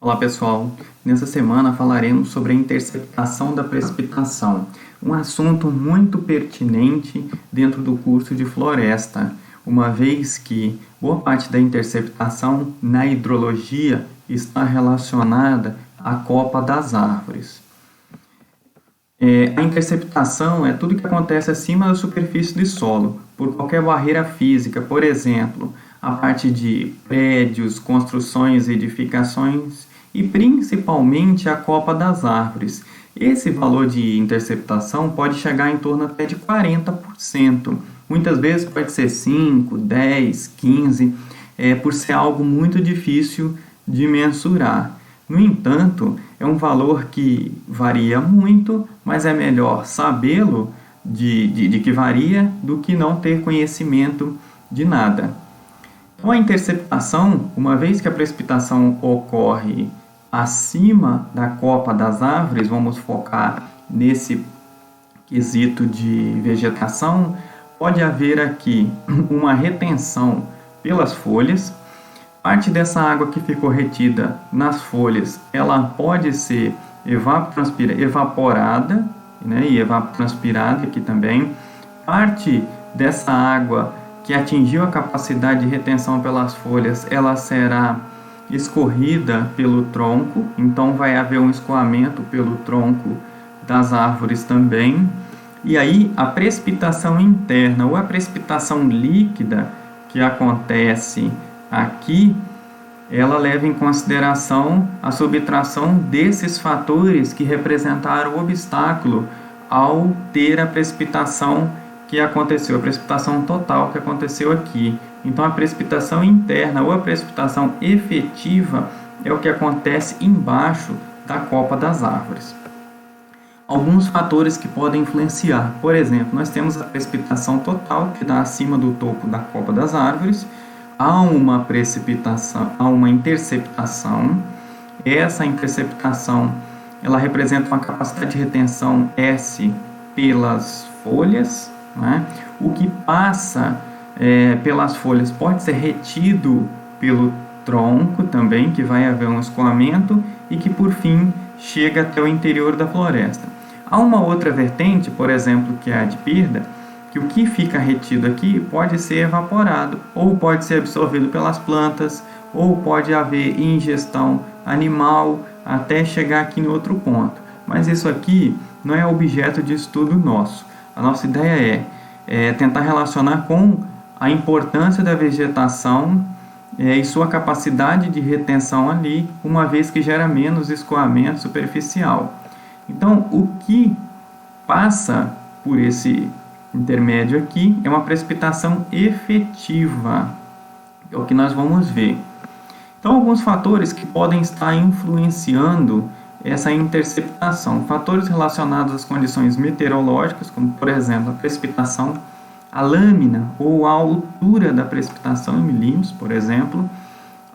Olá pessoal, nessa semana falaremos sobre a interceptação da precipitação, um assunto muito pertinente dentro do curso de floresta, uma vez que boa parte da interceptação na hidrologia está relacionada à copa das árvores. A interceptação é tudo que acontece acima da superfície do solo, por qualquer barreira física, por exemplo, a parte de prédios, construções, edificações e principalmente a copa das árvores. Esse valor de interceptação pode chegar em torno até de 40%. Muitas vezes pode ser 5, 10, 15, por ser algo muito difícil de mensurar. No entanto, é um valor que varia muito, mas é melhor sabê-lo de que varia do que não ter conhecimento de nada. Então, a interceptação, uma vez que a precipitação ocorre acima da copa das árvores, vamos focar nesse quesito de vegetação, pode haver aqui uma retenção pelas folhas. Parte dessa água que ficou retida nas folhas, ela pode ser evaporada, né, e evapotranspirada aqui também. Parte dessa água que atingiu a capacidade de retenção pelas folhas, ela será escorrida pelo tronco, então vai haver um escoamento pelo tronco das árvores também. E aí a precipitação interna ou a precipitação líquida que acontece aqui, ela leva em consideração a subtração desses fatores que representaram o obstáculo ao ter a precipitação que aconteceu, a precipitação total que aconteceu aqui. Então, a precipitação interna ou a precipitação efetiva é o que acontece embaixo da copa das árvores. Alguns fatores que podem influenciar, por exemplo, nós temos a precipitação total que está acima do topo da copa das árvores. Há uma precipitação, há uma interceptação. Essa interceptação, ela representa uma capacidade de retenção S pelas folhas, né? O que passa pelas folhas pode ser retido pelo tronco também, que vai haver um escoamento e que por fim chega até o interior da floresta. Há uma outra vertente, por exemplo, que é a de perda, que o que fica retido aqui pode ser evaporado, ou pode ser absorvido pelas plantas, ou pode haver ingestão animal até chegar aqui no outro ponto. Mas isso aqui não é objeto de estudo nosso. A nossa ideia é tentar relacionar com a importância da vegetação e sua capacidade de retenção ali, uma vez que gera menos escoamento superficial. Então, o que passa por esse intermédio aqui é uma precipitação efetiva, é o que nós vamos ver. Então, alguns fatores que podem estar influenciando essa interceptação, fatores relacionados às condições meteorológicas, como por exemplo a precipitação, a lâmina ou a altura da precipitação em milímetros, por exemplo,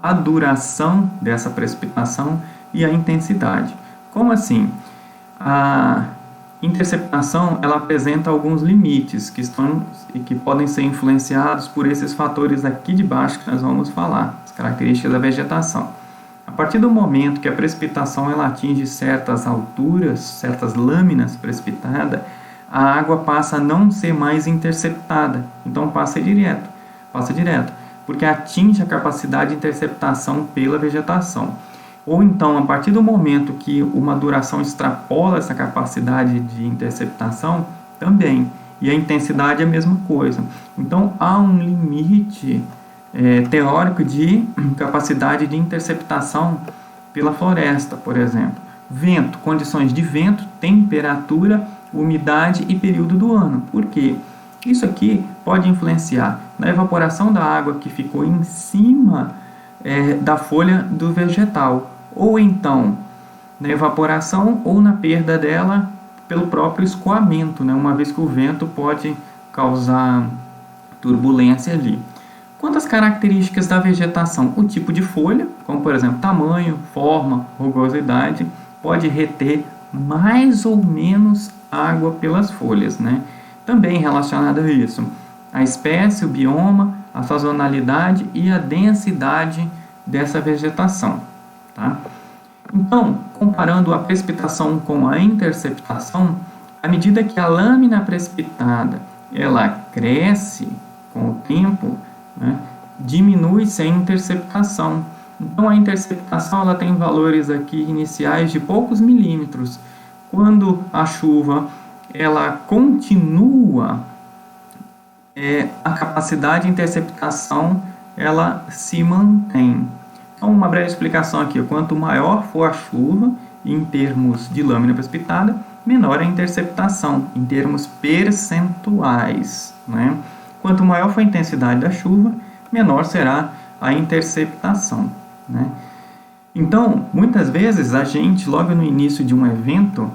a duração dessa precipitação e a intensidade. Como assim? A interceptação, ela apresenta alguns limites que podem ser influenciados por esses fatores aqui de baixo que nós vamos falar, as características da vegetação. A partir do momento que a precipitação ela atinge certas alturas, certas lâminas precipitadas, a água passa a não ser mais interceptada, então passa direto, porque atinge a capacidade de interceptação pela vegetação. Ou então, a partir do momento que uma duração extrapola essa capacidade de interceptação, também. E a intensidade é a mesma coisa. Então, há um limite teórico de capacidade de interceptação pela floresta, por exemplo. Vento, condições de vento, temperatura, umidade e período do ano. Por quê? Isso aqui pode influenciar na evaporação da água que ficou em cima da folha do vegetal, ou então na evaporação ou na perda dela pelo próprio escoamento, né? Uma vez que o vento pode causar turbulência ali. Quanto às características da vegetação, o tipo de folha, como por exemplo tamanho, forma, rugosidade, pode reter mais ou menos água pelas folhas, né? Também relacionado a isso, a espécie, o bioma, a sazonalidade e a densidade dessa vegetação. Tá? Então, comparando a precipitação com a interceptação, à medida que a lâmina precipitada ela cresce com o tempo, né, diminui-se a interceptação. Então, a interceptação ela tem valores aqui iniciais de poucos milímetros. Quando a chuva ela continua, a capacidade de interceptação ela se mantém. Então, uma breve explicação aqui. Quanto maior for a chuva, em termos de lâmina precipitada, menor a interceptação, em termos percentuais, né? Quanto maior for a intensidade da chuva, menor será a interceptação, né? Então, muitas vezes, a gente, logo no início de um evento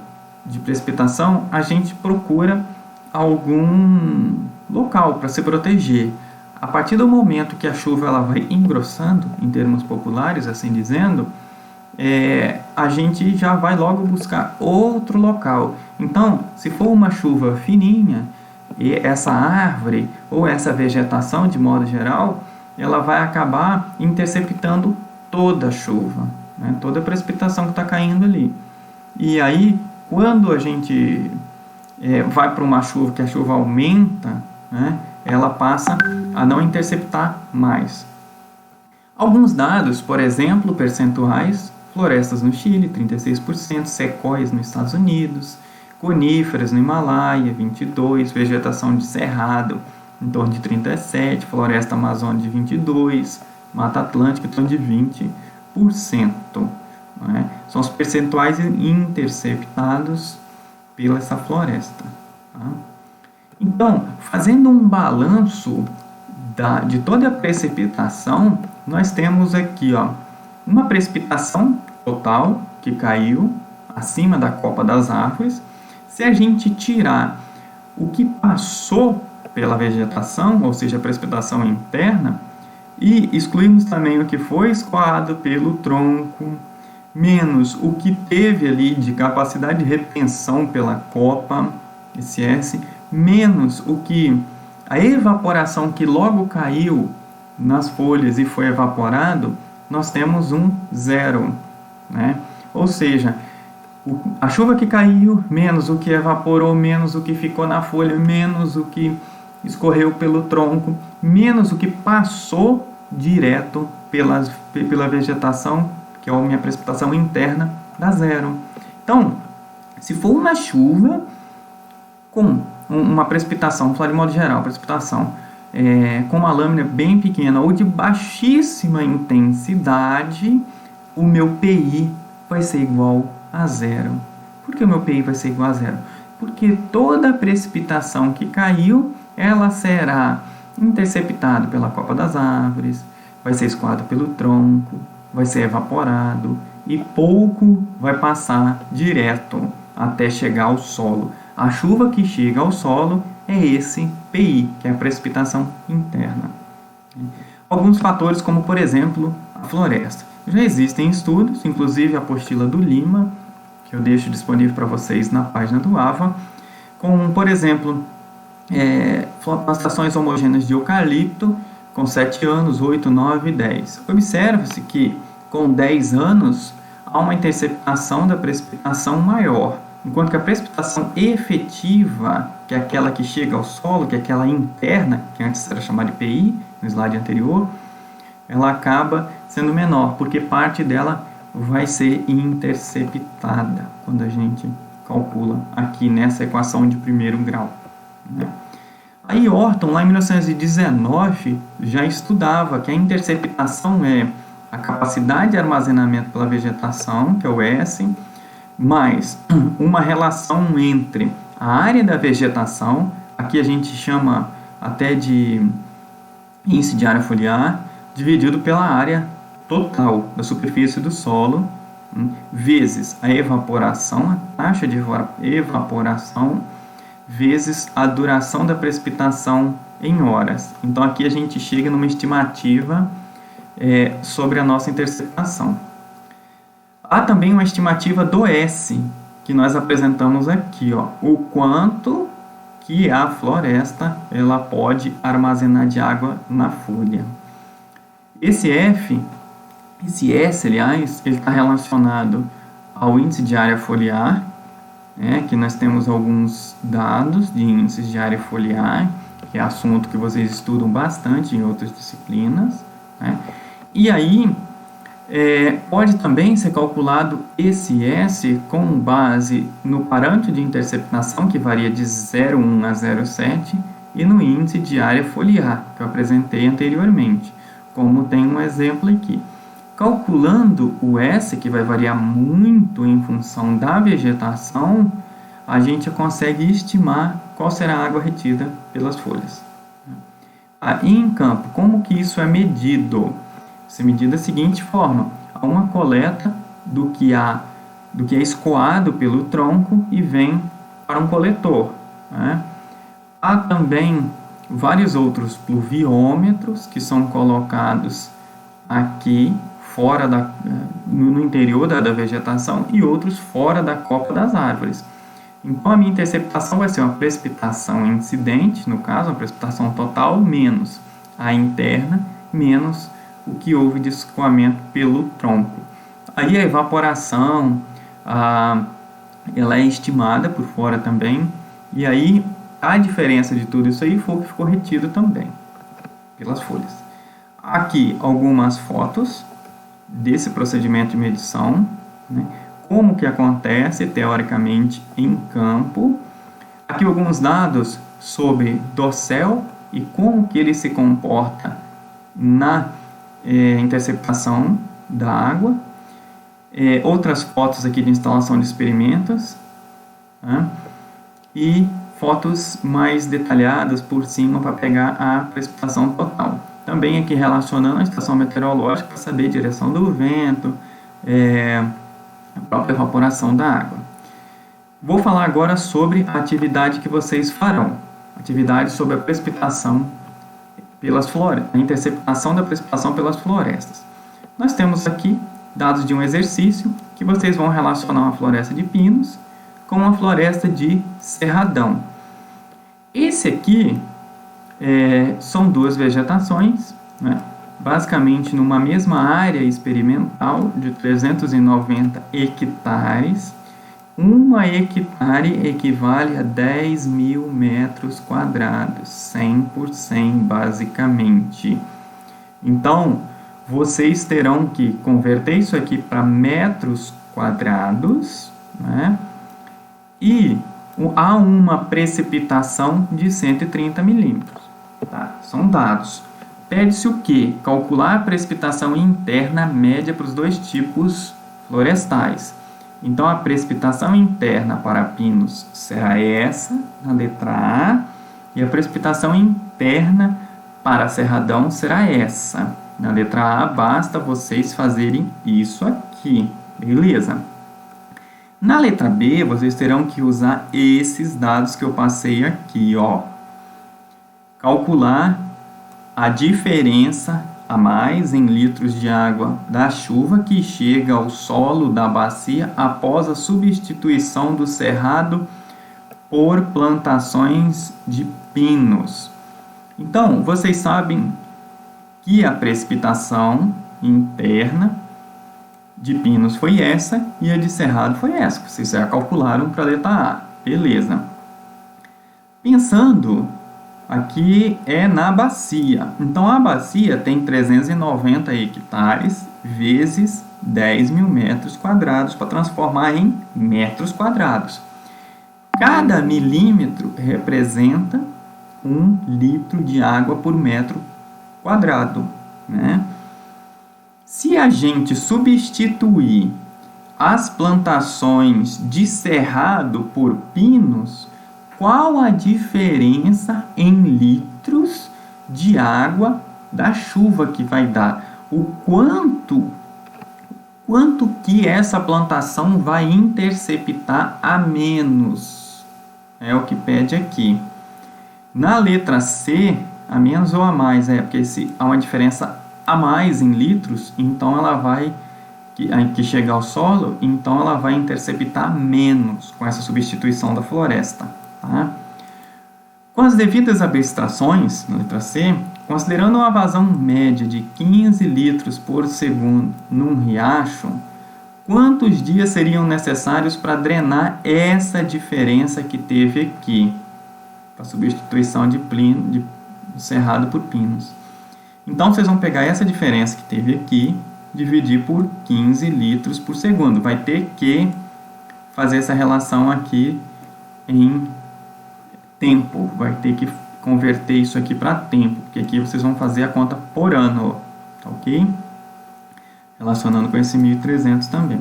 de precipitação, a gente procura algum local para se proteger. A partir do momento que a chuva ela vai engrossando, em termos populares, assim dizendo, a gente já vai logo buscar outro local. Então, se for uma chuva fininha, e essa árvore ou essa vegetação, de modo geral, ela vai acabar interceptando toda a chuva, né? Toda a precipitação que está caindo ali. E aí, quando a gente vai para uma chuva, que a chuva aumenta, né, ela passa a não interceptar mais. Alguns dados, por exemplo, percentuais: florestas no Chile, 36%, sequoias nos Estados Unidos, coníferas no Himalaia, 22%, vegetação de cerrado, em torno de 37%, floresta amazônica de 22%, mata atlântica em torno de 20%. Né? São os percentuais interceptados pela essa floresta. Tá? Então, fazendo um balanço de toda a precipitação, nós temos aqui uma precipitação total que caiu acima da copa das árvores. Se a gente tirar o que passou pela vegetação, ou seja, a precipitação interna, e excluirmos também o que foi escoado pelo tronco, menos o que teve ali de capacidade de retenção pela copa, esse S, menos a evaporação que logo caiu nas folhas e foi evaporado, nós temos um zero, né? Ou seja, a chuva que caiu, menos o que evaporou, menos o que ficou na folha, menos o que escorreu pelo tronco, menos o que passou direto pela vegetação, que é a minha precipitação interna, dá zero. Então, se for uma chuva com uma precipitação, de modo geral, precipitação com uma lâmina bem pequena ou de baixíssima intensidade, o meu PI vai ser igual a zero. Por que o meu PI vai ser igual a zero? Porque toda a precipitação que caiu, ela será interceptada pela copa das árvores, vai ser escoado pelo tronco, vai ser evaporado e pouco vai passar direto até chegar ao solo. A chuva que chega ao solo é esse PI, que é a precipitação interna. Alguns fatores, como por exemplo a floresta. Já existem estudos, inclusive a apostila do Lima, que eu deixo disponível para vocês na página do AVA, com, por exemplo, plantações homogêneas de eucalipto com 7 anos, 8, 9 e 10. Observa-se que com 10 anos há uma interceptação da precipitação maior, enquanto que a precipitação efetiva, que é aquela que chega ao solo, que é aquela interna, que antes era chamada de PI, no slide anterior, ela acaba sendo menor, porque parte dela vai ser interceptada quando a gente calcula aqui nessa equação de primeiro grau, né? Aí Orton, lá em 1919, já estudava que a interceptação é a capacidade de armazenamento pela vegetação, que é o S, mais uma relação entre a área da vegetação, aqui a gente chama até de índice de área foliar, dividido pela área total da superfície do solo, vezes a evaporação, a taxa de evaporação, vezes a duração da precipitação em horas. Então aqui a gente chega numa estimativa sobre a nossa interceptação. Há também uma estimativa do S, que nós apresentamos aqui, o quanto que a floresta ela pode armazenar de água na folha. Esse F Esse S, aliás, ele está relacionado ao índice de área foliar, né, que nós temos alguns dados de índices de área foliar, que é assunto que vocês estudam bastante em outras disciplinas, né? E aí, pode também ser calculado esse S com base no parâmetro de interceptação, que varia de 0,1 a 0,7, e no índice de área foliar, que eu apresentei anteriormente, como tem um exemplo aqui. Calculando o S, que vai variar muito em função da vegetação, a gente consegue estimar qual será a água retida pelas folhas. E em campo, como que isso é medido? Isso é medido da seguinte forma: há uma coleta do que é escoado pelo tronco e vem para um coletor, né? Há também vários outros pluviômetros que são colocados aqui fora no interior da vegetação e outros fora da copa das árvores. Então, a minha interceptação vai ser uma precipitação incidente, no caso, uma precipitação total, menos a interna, menos o que houve de escoamento pelo tronco. Aí a evaporação, ela é estimada por fora também, e aí a diferença de tudo isso aí foi o que ficou retido também pelas folhas. Aqui algumas fotos desse procedimento de medição, né? Como que acontece teoricamente em campo. Aqui alguns dados sobre dossel e como que ele se comporta na interceptação da água. Outras fotos aqui de instalação de experimentos, né? E fotos mais detalhadas por cima para pegar a precipitação total. Também aqui relacionando a estação meteorológica para saber a direção do vento, a própria evaporação da água. Vou falar agora sobre a atividade que vocês farão. Atividade sobre a precipitação pelas florestas, a interceptação da precipitação pelas florestas. Nós temos aqui dados de um exercício que vocês vão relacionar uma floresta de pinos com uma floresta de cerradão. Esse aqui são duas vegetações, né? Basicamente numa mesma área experimental de 390 hectares. Uma hectare equivale a 10 mil metros quadrados, 100 por 100 basicamente. Então, vocês terão que converter isso aqui para metros quadrados, né? E há uma precipitação de 130 milímetros. Tá? São dados. Pede-se o quê? Calcular a precipitação interna média para os dois tipos florestais. Então, a precipitação interna para pinos será essa, na letra A, e a precipitação interna para cerradão será essa. Na letra A, basta vocês fazerem isso aqui, beleza? Na letra B, vocês terão que usar esses dados que eu passei aqui, ó. Calcular a diferença a mais em litros de água da chuva que chega ao solo da bacia após a substituição do cerrado por plantações de pinos. Então, vocês sabem que a precipitação interna de pinos foi essa e a de cerrado foi essa. Vocês já calcularam para a letra A. Beleza. Pensando aqui na bacia. Então, a bacia tem 390 hectares vezes 10 mil metros quadrados para transformar em metros quadrados. Cada milímetro representa 1 litro de água por metro quadrado, né? Se a gente substituir as plantações de cerrado por pinos, qual a diferença em litros de água da chuva que vai dar? O quanto que essa plantação vai interceptar a menos? É o que pede aqui. Na letra C, a menos ou a mais, porque se há uma diferença a mais em litros, então ela vai, que chega ao solo, então ela vai interceptar menos com essa substituição da floresta. Tá? Com as devidas abstrações, na letra C, considerando uma vazão média de 15 litros por segundo num riacho, quantos dias seriam necessários para drenar essa diferença que teve aqui? Para substituição de cerrado por pinos. Então, vocês vão pegar essa diferença que teve aqui, dividir por 15 litros por segundo. Vai ter que fazer essa relação aqui em tempo. Vai ter que converter isso aqui para tempo, porque aqui vocês vão fazer a conta por ano, tá ok? Relacionando com esse 1.300 também.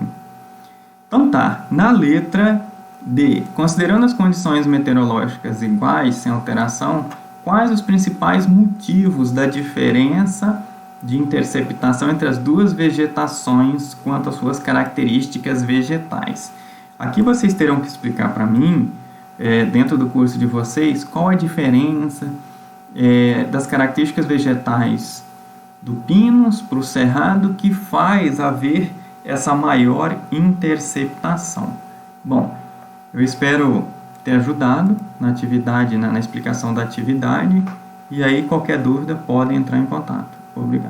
Então tá, na letra D, considerando as condições meteorológicas iguais, sem alteração, quais os principais motivos da diferença de interceptação entre as duas vegetações quanto às suas características vegetais? Aqui vocês terão que explicar para mim, dentro do curso de vocês, qual a diferença das características vegetais do pinus para o cerrado que faz haver essa maior interceptação. Bom, eu espero ter ajudado na atividade, na explicação da atividade, e aí qualquer dúvida podem entrar em contato. Obrigado.